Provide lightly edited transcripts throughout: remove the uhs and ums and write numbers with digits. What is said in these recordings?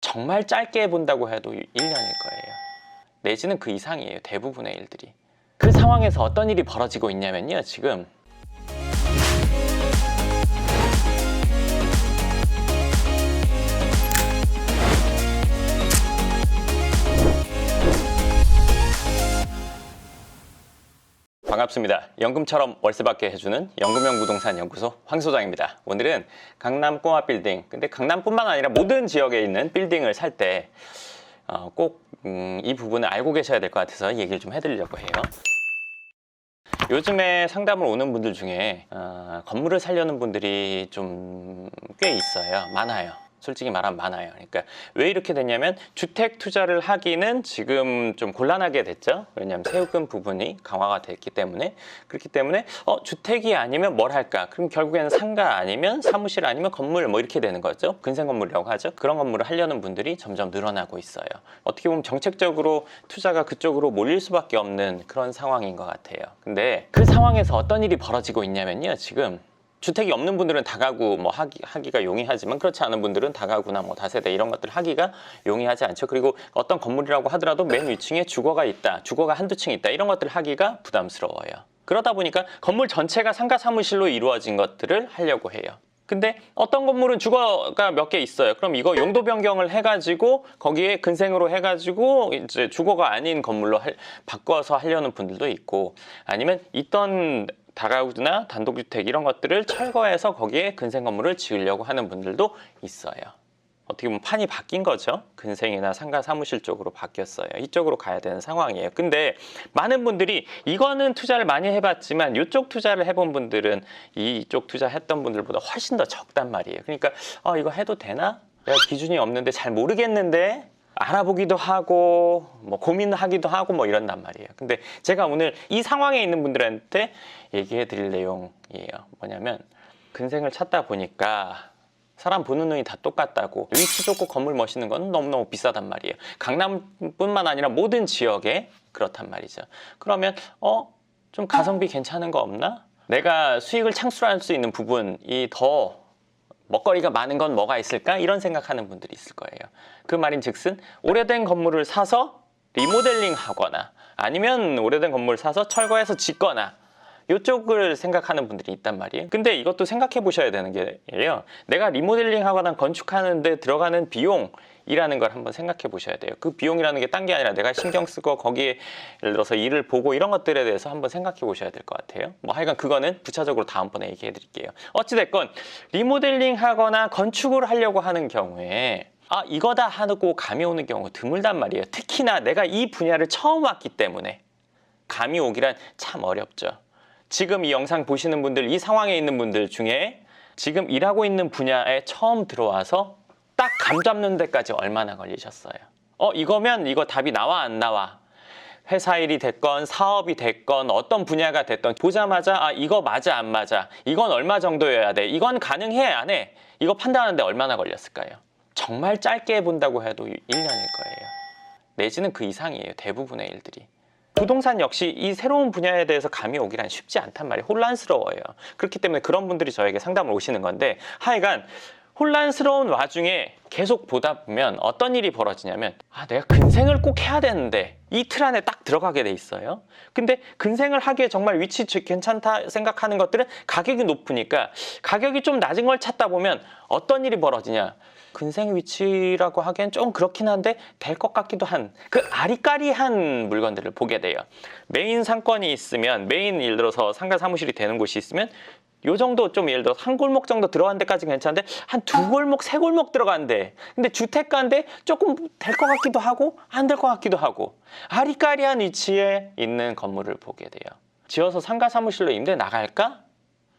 정말 짧게 본다고 해도 1년일 거예요. 내지는 그 이상이에요. 대부분의 일들이. 그 상황에서 어떤 일이 벌어지고 있냐면요. 지금 반갑습니다. 연금처럼 월세받게 해주는 연금형 부동산 연구소 황 소장입니다. 오늘은 강남 꼬마 빌딩, 근데 강남뿐만 아니라 모든 지역에 있는 빌딩을 살 때 꼭 이 부분을 알고 계셔야 될 것 같아서 얘기를 좀 해드리려고 해요. 요즘에 상담을 오는 분들 중에 건물을 사려는 분들이 좀 꽤 있어요. 많아요. 솔직히 말하면 많아요. 그러니까 왜 이렇게 됐냐면 주택 투자를 하기는 지금 좀 곤란하게 됐죠. 왜냐하면 세금 부분이 강화가 됐기 때문에. 그렇기 때문에 주택이 아니면 뭘 할까? 그럼 결국에는 상가 아니면 사무실 아니면 건물 뭐 이렇게 되는 거죠. 근생 건물이라고 하죠. 그런 건물을 하려는 분들이 점점 늘어나고 있어요. 어떻게 보면 정책적으로 투자가 그쪽으로 몰릴 수밖에 없는 그런 상황인 것 같아요. 근데 그 상황에서 어떤 일이 벌어지고 있냐면요. 지금 주택이 없는 분들은 다가구 뭐 하기가 용이하지만 그렇지 않은 분들은 다가구나 뭐 다세대 이런 것들 하기가 용이하지 않죠. 그리고 어떤 건물이라고 하더라도 맨 위층에 주거가 있다, 주거가 한두 층 있다 이런 것들 하기가 부담스러워요. 그러다 보니까 건물 전체가 상가 사무실로 이루어진 것들을 하려고 해요. 근데 어떤 건물은 주거가 몇 개 있어요. 그럼 이거 용도 변경을 해가지고 거기에 근생으로 해가지고 이제 주거가 아닌 건물로 바꿔서 하려는 분들도 있고, 아니면 있던 다가구나 단독주택 이런 것들을 철거해서 거기에 근생 건물을 지으려고 하는 분들도 있어요. 어떻게 보면 판이 바뀐 거죠. 근생이나 상가 사무실 쪽으로 바뀌었어요. 이쪽으로 가야 되는 상황이에요. 근데 많은 분들이 이거는 투자를 많이 해봤지만 이쪽 투자를 해본 분들은 이쪽 투자했던 분들보다 훨씬 더 적단 말이에요. 그러니까 이거 해도 되나? 내가 기준이 없는데 잘 모르겠는데 알아보기도 하고 뭐 고민하기도 하고 뭐 이런단 말이에요. 근데 제가 오늘 이 상황에 있는 분들한테 얘기해 드릴 내용이에요. 뭐냐면 근생을 찾다 보니까 사람 보는 눈이 다 똑같다고, 위치 좋고 건물 멋있는 건 너무너무 비싸단 말이에요. 강남뿐만 아니라 모든 지역에 그렇단 말이죠. 그러면 좀 가성비 괜찮은 거 없나? 내가 수익을 창출할 수 있는 부분이 더 먹거리가 많은 건 뭐가 있을까? 이런 생각하는 분들이 있을 거예요. 그 말인즉슨 오래된 건물을 사서 리모델링 하거나 아니면 오래된 건물을 사서 철거해서 짓거나 이쪽을 생각하는 분들이 있단 말이에요. 근데 이것도 생각해 보셔야 되는 게요. 내가 리모델링 하거나 건축하는 데 들어가는 비용이라는 걸 한번 생각해 보셔야 돼요. 그 비용이라는 게 딴 게 아니라 내가 신경 쓰고 거기에 예를 들어서 일을 보고 이런 것들에 대해서 한번 생각해 보셔야 될 것 같아요. 뭐 하여간 그거는 부차적으로 다음번에 얘기해 드릴게요. 어찌됐건 리모델링 하거나 건축을 하려고 하는 경우에 이거다 하고 감이 오는 경우가 드물단 말이에요. 특히나 내가 이 분야를 처음 왔기 때문에 감이 오기란 참 어렵죠. 지금 이 영상 보시는 분들, 이 상황에 있는 분들 중에 지금 일하고 있는 분야에 처음 들어와서 딱 감 잡는 데까지 얼마나 걸리셨어요? 이거면 이거 답이 나와 안 나와? 회사 일이 됐건 사업이 됐건 어떤 분야가 됐던 보자마자 이거 맞아 안 맞아? 이건 얼마 정도여야 돼? 이건 가능해 안 해? 이거 판단하는데 얼마나 걸렸을까요? 정말 짧게 본다고 해도 1년일 거예요. 내지는 그 이상이에요. 대부분의 일들이. 부동산 역시 이 새로운 분야에 대해서 감이 오기란 쉽지 않단 말이에요. 혼란스러워요. 그렇기 때문에 그런 분들이 저에게 상담을 오시는 건데, 하여간 혼란스러운 와중에 계속 보다 보면 어떤 일이 벌어지냐면 내가 근생을 꼭 해야 되는데 이 틀 안에 딱 들어가게 돼 있어요. 근데 근생을 하기에 정말 위치 괜찮다 생각하는 것들은 가격이 높으니까 가격이 좀 낮은 걸 찾다 보면 어떤 일이 벌어지냐, 근생 위치라고 하기엔 좀 그렇긴 한데 될 것 같기도 한 그 아리까리한 물건들을 보게 돼요. 메인 상권이 있으면, 메인 예를 들어서 상가 사무실이 되는 곳이 있으면 요 정도 좀 예를 들어 한 골목 정도 들어간 데까지 괜찮은데 한 두 골목, 세 골목 들어간대. 근데 주택가인데 조금 될 것 같기도 하고 안 될 것 같기도 하고 아리까리한 위치에 있는 건물을 보게 돼요. 지어서 상가 사무실로 임대 나갈까?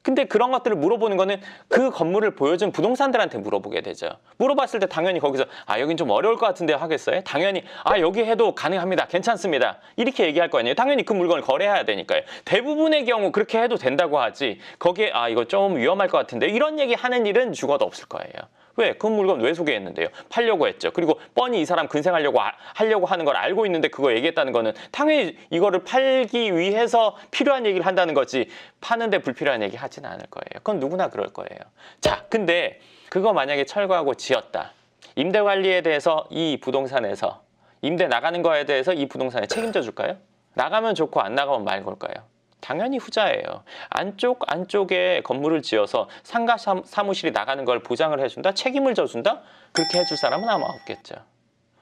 근데 그런 것들을 물어보는 거는 그 건물을 보여준 부동산들한테 물어보게 되죠. 물어봤을 때 당연히 거기서 여긴 좀 어려울 것 같은데 하겠어요? 당연히 여기 해도 가능합니다. 괜찮습니다. 이렇게 얘기할 거 아니에요. 당연히 그 물건을 거래해야 되니까요. 대부분의 경우 그렇게 해도 된다고 하지, 거기에 이거 좀 위험할 것 같은데 이런 얘기 하는 일은 죽어도 없을 거예요. 왜? 그 물건 왜 소개했는데요? 팔려고 했죠. 그리고 뻔히 이 사람 근생하려고 하려고 하는 걸 알고 있는데 그거 얘기했다는 거는 당연히 이거를 팔기 위해서 필요한 얘기를 한다는 거지, 파는데 불필요한 얘기 하진 않을 거예요. 그건 누구나 그럴 거예요. 자, 근데 그거 만약에 철거하고 지었다. 임대 관리에 대해서 이 부동산에서 임대 나가는 거에 대해서 이 부동산에 책임져 줄까요? 나가면 좋고 안 나가면 말 걸까요? 당연히 후자예요. 안쪽에 건물을 지어서 상가 사무실이 나가는 걸 보장을 해준다? 책임을 져준다? 그렇게 해줄 사람은 아마 없겠죠.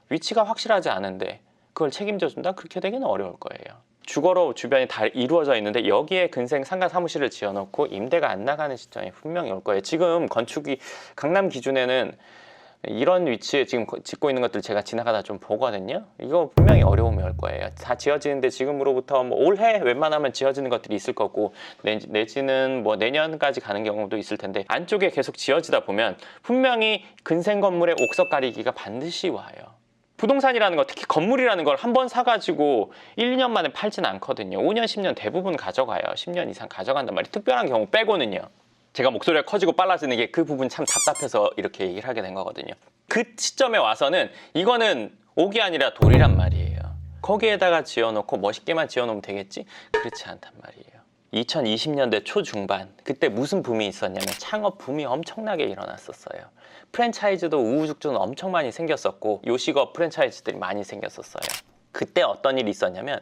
위치가 확실하지 않은데 그걸 책임져 준다? 그렇게 되기는 어려울 거예요. 주거로 주변이 다 이루어져 있는데 여기에 근생 상가 사무실을 지어놓고 임대가 안 나가는 시점이 분명히 올 거예요. 지금 건축이 강남 기준에는 이런 위치에 지금 짓고 있는 것들 제가 지나가다 좀 보거든요. 이거 분명히 어려움이 올 거예요. 다 지어지는데 지금으로부터 뭐 올해 웬만하면 지어지는 것들이 있을 거고 내지는 뭐 내년까지 가는 경우도 있을 텐데 안쪽에 계속 지어지다 보면 분명히 근생 건물의 옥석 가리기가 반드시 와요. 부동산이라는 거, 특히 건물이라는 걸 한 번 사가지고 1, 2년 만에 팔진 않거든요. 5년, 10년 대부분 가져가요. 10년 이상 가져간단 말이에요. 특별한 경우 빼고는요. 제가 목소리가 커지고 빨라지는 게 그 부분 참 답답해서 이렇게 얘기를 하게 된 거거든요. 그 시점에 와서는 이거는 옥이 아니라 돌이란 말이에요. 거기에다가 지어놓고 멋있게만 지어놓으면 되겠지? 그렇지 않단 말이에요. 2020년대 초중반 그때 무슨 붐이 있었냐면 창업 붐이 엄청나게 일어났었어요. 프랜차이즈도 우후죽순 엄청 많이 생겼었고 요식업 프랜차이즈들이 많이 생겼었어요. 그때 어떤 일이 있었냐면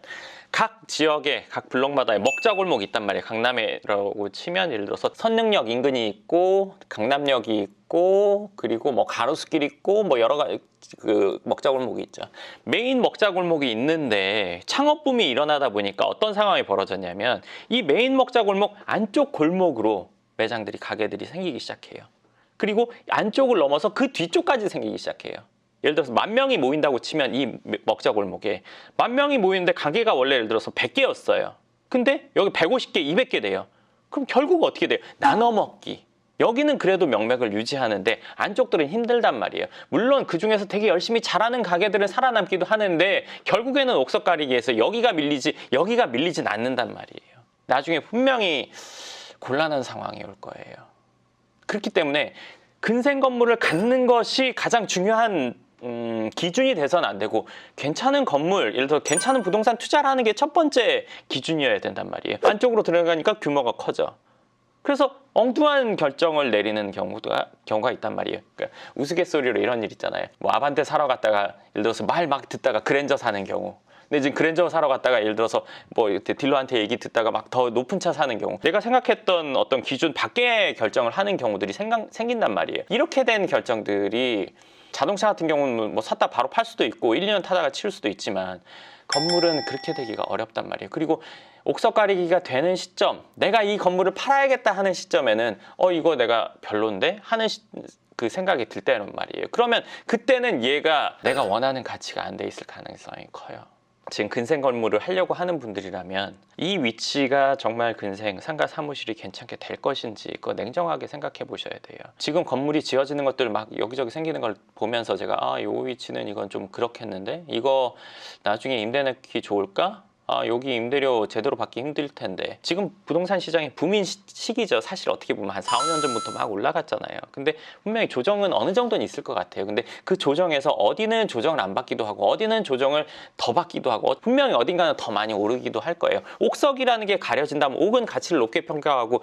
각 지역에 각 블록마다 먹자골목이 있단 말이에요. 강남이라고 치면 예를 들어서 선릉역 인근이 있고 강남역이 있고 그리고 뭐 가로수길 있고 뭐 여러 가지 그 먹자골목이 있죠. 메인 먹자골목이 있는데 창업붐이 일어나다 보니까 어떤 상황이 벌어졌냐면 이 메인 먹자골목 안쪽 골목으로 매장들이 가게들이 생기기 시작해요. 그리고 안쪽을 넘어서 그 뒤쪽까지 생기기 시작해요. 예를 들어서 10,000명이 모인다고 치면 이 먹자골목에 10,000명이 모이는데 가게가 원래 예를 들어서 100개였어요. 근데 여기 150개, 200개 돼요. 그럼 결국 어떻게 돼요? 나눠 먹기. 여기는 그래도 명맥을 유지하는데 안쪽들은 힘들단 말이에요. 물론 그중에서 되게 열심히 잘하는 가게들은 살아남기도 하는데 결국에는 옥석 가리기에서 여기가 밀리진 않는단 말이에요. 나중에 분명히 곤란한 상황이 올 거예요. 그렇기 때문에 근생 건물을 갖는 것이 가장 중요한 기준이 돼서는 안 되고 괜찮은 건물, 예를 들어 괜찮은 부동산 투자를 하는 게 첫 번째 기준이어야 된단 말이에요. 안쪽으로 들어가니까 규모가 커져. 그래서 엉뚱한 결정을 내리는 경우가 있단 말이에요. 그러니까 우스갯소리로 이런 일 있잖아요. 뭐 아반떼 사러 갔다가 예를 들어서 말 막 듣다가 그랜저 사는 경우. 근데 지금 그랜저 사러 갔다가 예를 들어서 뭐 딜러한테 얘기 듣다가 막 더 높은 차 사는 경우 내가 생각했던 어떤 기준 밖의 결정을 하는 경우들이 생긴단 말이에요. 이렇게 된 결정들이 자동차 같은 경우는 뭐 샀다 바로 팔 수도 있고 1, 2년 타다가 치울 수도 있지만 건물은 그렇게 되기가 어렵단 말이에요. 그리고 옥석 가리기가 되는 시점, 내가 이 건물을 팔아야겠다 하는 시점에는 이거 내가 별론데 하는 그 생각이 들 때는 말이에요. 그러면 그때는 얘가 내가 원하는 가치가 안 돼 있을 가능성이 커요. 지금 근생 건물을 하려고 하는 분들이라면 이 위치가 정말 근생 상가 사무실이 괜찮게 될 것인지 그거 냉정하게 생각해 보셔야 돼요. 지금 건물이 지어지는 것들 막 여기저기 생기는 걸 보면서 제가 이 위치는 이건 좀 그렇겠는데 이거 나중에 임대 내기 좋을까? 여기 임대료 제대로 받기 힘들 텐데 지금 부동산 시장이 붐인 시기죠. 사실 어떻게 보면 한 4, 5년 전부터 막 올라갔잖아요. 근데 분명히 조정은 어느 정도는 있을 것 같아요. 근데 그 조정에서 어디는 조정을 안 받기도 하고 어디는 조정을 더 받기도 하고 분명히 어딘가는 더 많이 오르기도 할 거예요. 옥석이라는 게 가려진다면 옥은 가치를 높게 평가하고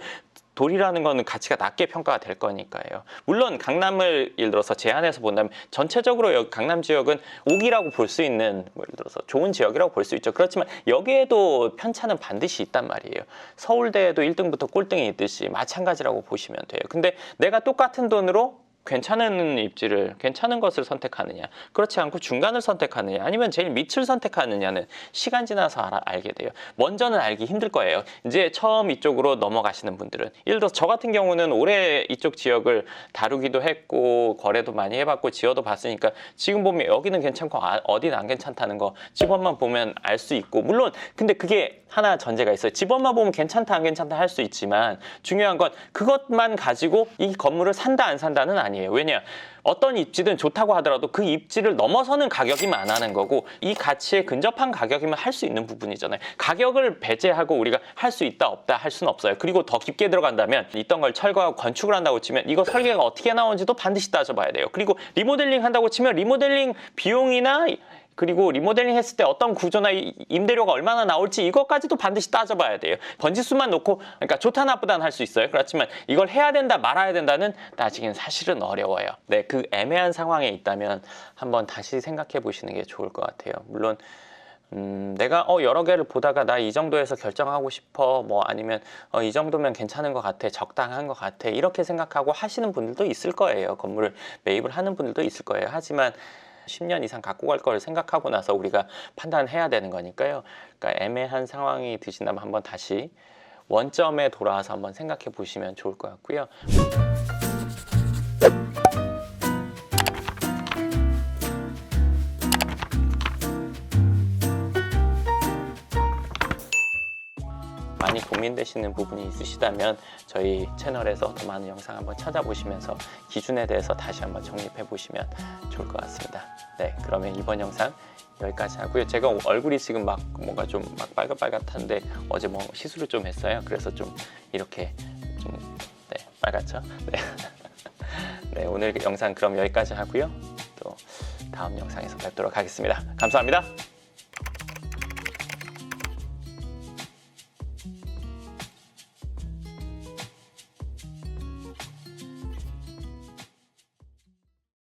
돌이라는 거는 가치가 낮게 평가가 될 거니까요. 물론 강남을 예를 들어서 제한해서 본다면 전체적으로 여기 강남 지역은 옥이라고 볼 수 있는 뭐 예를 들어서 좋은 지역이라고 볼 수 있죠. 그렇지만 여기에도 편차는 반드시 있단 말이에요. 서울대에도 1등부터 꼴등이 있듯이 마찬가지라고 보시면 돼요. 근데 내가 똑같은 돈으로 괜찮은 입지를 괜찮은 것을 선택하느냐 그렇지 않고 중간을 선택하느냐 아니면 제일 밑을 선택하느냐는 시간 지나서 알게 돼요. 먼저는 알기 힘들 거예요. 이제 처음 이쪽으로 넘어가시는 분들은 예를 들어서 저 같은 경우는 오래 이쪽 지역을 다루기도 했고 거래도 많이 해봤고 지어도 봤으니까 지금 보면 여기는 괜찮고 어디는 안 괜찮다는 거 집원만 보면 알 수 있고 물론 근데 그게 하나 전제가 있어요. 집원만 보면 괜찮다 안 괜찮다 할 수 있지만 중요한 건 그것만 가지고 이 건물을 산다 안 산다는 아니에요. 왜냐? 어떤 입지든 좋다고 하더라도 그 입지를 넘어서는 가격이면 안 하는 거고 이 가치에 근접한 가격이면 할 수 있는 부분이잖아요. 가격을 배제하고 우리가 할 수 있다 없다 할 수는 없어요. 그리고 더 깊게 들어간다면 있던 걸 철거하고 건축을 한다고 치면 이거 설계가 어떻게 나오는지도 반드시 따져봐야 돼요. 그리고 리모델링 한다고 치면 리모델링 비용이나 그리고 리모델링 했을 때 어떤 구조나 임대료가 얼마나 나올지 이것까지도 반드시 따져봐야 돼요. 번지수만 놓고 그러니까 좋다 나쁘다는 할 수 있어요. 그렇지만 이걸 해야 된다 말아야 된다는 따지기는 사실은 어려워요. 네, 그 애매한 상황에 있다면 한번 다시 생각해 보시는 게 좋을 것 같아요. 물론 내가 여러 개를 보다가 나 이 정도에서 결정하고 싶어, 뭐 아니면 이 정도면 괜찮은 것 같아, 적당한 것 같아, 이렇게 생각하고 하시는 분들도 있을 거예요. 건물을 매입을 하는 분들도 있을 거예요. 하지만 10년 이상 갖고 갈 걸 생각하고 나서 우리가 판단해야 되는 거니까요. 그러니까 애매한 상황이 드신다면 한번 다시 원점에 돌아와서 한번 생각해 보시면 좋을 것 같고요. 많이 고민되시는 부분이 있으시다면 저희 채널에서 더 많은 영상 한번 찾아보시면서 기준에 대해서 다시 한번 정립해 보시면 좋을 것 같습니다. 네, 그러면 이번 영상 여기까지 하고요. 제가 얼굴이 지금 막 뭔가 좀 막 빨갛빨갛한데 어제 뭐 시술을 좀 했어요. 그래서 좀 이렇게 좀 빨갛죠? 네. 네, 오늘 영상 그럼 여기까지 하고요. 또 다음 영상에서 뵙도록 하겠습니다. 감사합니다.